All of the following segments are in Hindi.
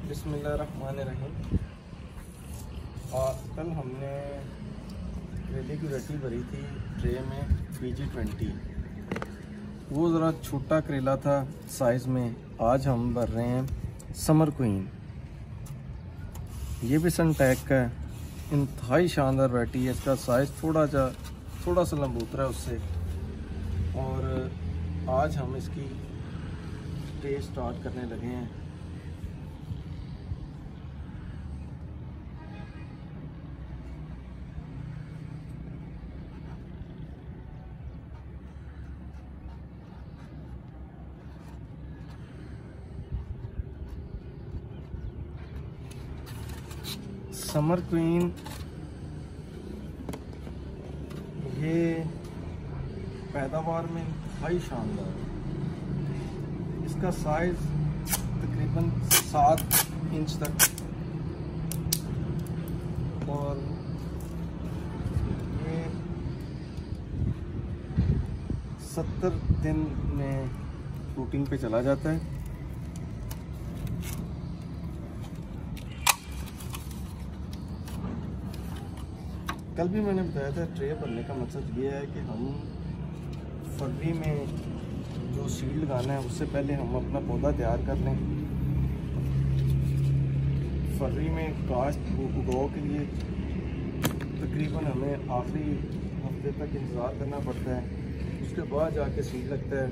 बिस्मिल्लाहिर्रहमानिर्रहीम। कल हमने करेले की रोटी भरी थी ट्रे में BG20। वो ज़रा छोटा करेला था साइज़ में। आज हम भर रहे हैं समर क्वीन। ये भी सनटैक का है, इंतहाई शानदार वैरायटी है। इसका साइज़ थोड़ा सा लंबूतरा है उससे। और आज हम इसकी ट्रे स्टार्ट करने लगे हैं। समर क्वीन ये पैदावार में इंतहाई शानदार है। इसका साइज तकरीबन 7 इंच तक, और ये 70 दिन में फ्रूटिंग पे चला जाता है। कल भी मैंने बताया था, ट्रे भरने का मकसद ये है कि हम फरवरी में जो सीड लगाना है उससे पहले हम अपना पौधा तैयार कर लें। फरवरी में काश्त उगाव के लिए तकरीबन हमें आखिरी हफ्ते तक इंतज़ार करना पड़ता है। उसके बाद जाके सीड लगता है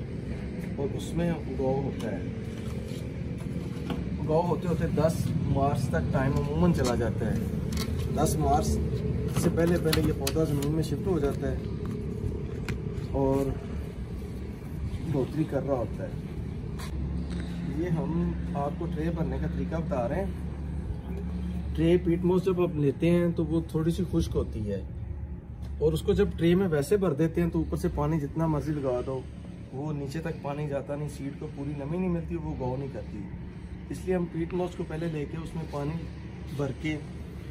और उसमें उगाव होता है। उगाव होते होते 10 मार्च तक टाइम अमूमन चला जाता है। 10 मार्च से पहले ये पौधा ज़मीन में शिफ्ट हो जाता है और बढ़ोतरी कर रहा होता है। ये हम आपको ट्रे भरने का तरीका बता रहे हैं। ट्रे पीट मोस जब आप लेते हैं तो वो थोड़ी सी खुश्क होती है, और उसको जब ट्रे में वैसे भर देते हैं तो ऊपर से पानी जितना मर्जी लगा दो वो नीचे तक पानी जाता नहीं, सीड को पूरी नमी नहीं मिलती, वो उगाव नहीं करती। इसलिए हम पीट मोस को पहले लेके उसमें पानी भर के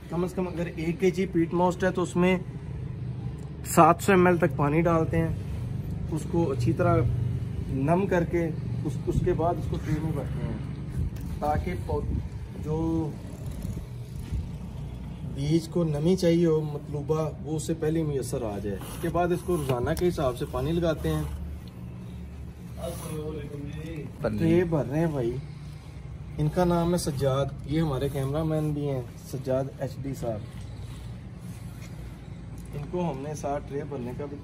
कम से कम, अगर 1 kg पीट मोस्ट है तो उसमें 700 ml तक पानी डालते हैं। उसको अच्छी तरह नम करके उसके बाद उसको ट्रे में भरते हैं, ताकि जो बीज को नमी चाहिए हो मतलूबा वो उससे पहले मुयसर आ जाए। उसके बाद इसको रोज़ाना के हिसाब से पानी लगाते हैं। ट्रे भर रहे हैं भाई। इनका नाम है सज्जाद। ये हमारे कैमरामैन भी हैं, सज्जाद HD साहब। इनको हमने साथ ट्रे भरने का भी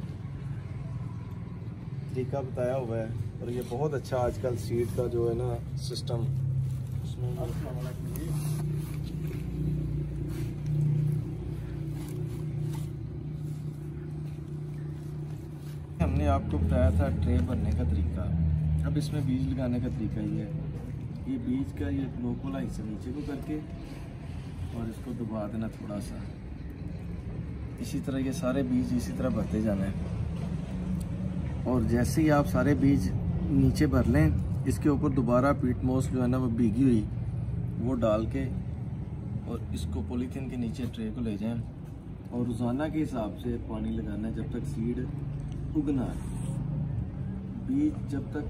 तरीका बताया हुआ है, और ये बहुत अच्छा आजकल सीड का जो है ना सिस्टम उसमें। हमने आपको बताया था ट्रे भरने का तरीका। अब इसमें बीज लगाने का तरीका ये है। ये बीज का ये नोक वाला हिस्सा नीचे को करके और इसको दबा देना थोड़ा सा। इसी तरह ये सारे बीज इसी तरह भरते जाना है, और जैसे ही आप सारे बीज नीचे भर लें, इसके ऊपर दोबारा पीट मोस जो है ना वो भीगी हुई वो डाल के और इसको पॉलीथीन के नीचे ट्रे को ले जाएं, और रोज़ाना के हिसाब से पानी लगाना है जब तक सीड उगना है। बीज जब तक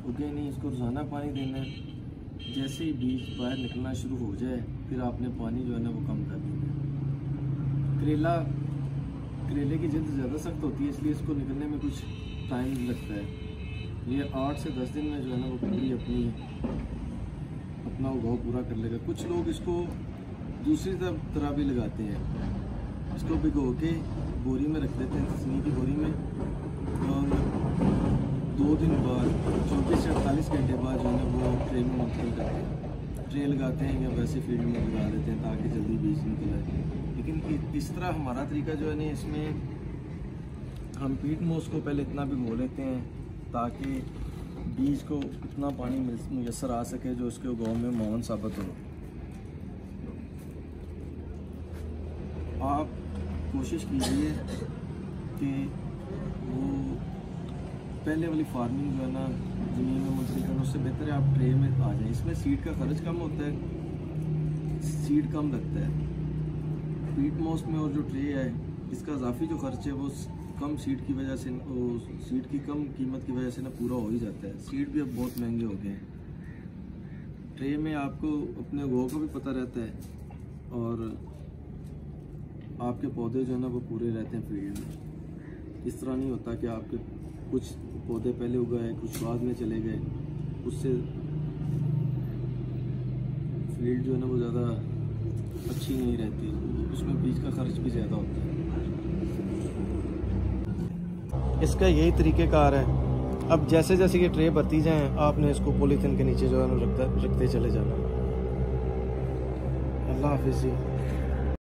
उगे नहीं, इसको रोज़ाना पानी देना है। जैसे ही बीज बाहर निकलना शुरू हो जाए फिर आपने पानी जो है ना वो कम कर देना है। करेले की जल्द ज़्यादा सख्त होती है, इसलिए इसको निकलने में कुछ टाइम लगता है। ये 8 से 10 दिन में जो है ना वो पूरी अपना उगाव पूरा कर लेगा। कुछ लोग इसको दूसरी तरह भी लगाते हैं। इसको भिगो के बोरी में रख देते हैं, तसनी की बोरी में, और 2 दिन बाद 24 से 48 घंटे बाद जो है वो ट्रे में मुंतकिल करते हैं। ट्रे लगाते हैं या वैसे फील्ड में लगा देते हैं ताकि जल्दी बीज निकल आए। लेकिन इस तरह हमारा तरीका जो है ना, इसमें हम पीट मोस को पहले इतना भिगो लेते हैं ताकि बीज को इतना पानी मुयसर आ सके जो उसके उगाव में मुआवन साबित हो। आप कोशिश कीजिए कि वो पहले वाली फार्मिंग जो है ना ज़मीन में मुंतकिल करना, उससे बेहतर है आप ट्रे में आ जाए। इसमें सीड का खर्च कम होता है, सीड कम लगता है पीट मोस में, और जो ट्रे है इसका इजाफी जो खर्च है वो कम सीड की वजह से, सीड की कम कीमत की वजह से ना पूरा हो ही जाता है। सीड भी अब बहुत महंगे हो गए हैं। ट्रे में आपको अपने गो को भी पता रहता है और आपके पौधे जो है ना वो पूरे रहते हैं फील्ड में। इस तरह नहीं होता कि आपके कुछ पौधे पहले उगाए कुछ बाद में चले गए, उससे फील्ड जो है ना वो ज़्यादा अच्छी नहीं रहती, उसमें बीज का खर्च भी ज़्यादा होता है। इसका यही तरीक़ेकार है। अब जैसे जैसे ये ट्रे भरती जाएँ आपने इसको पॉलीथिन के नीचे जो है ना रखते चले जाना। अल्लाह हाफिज़ जी।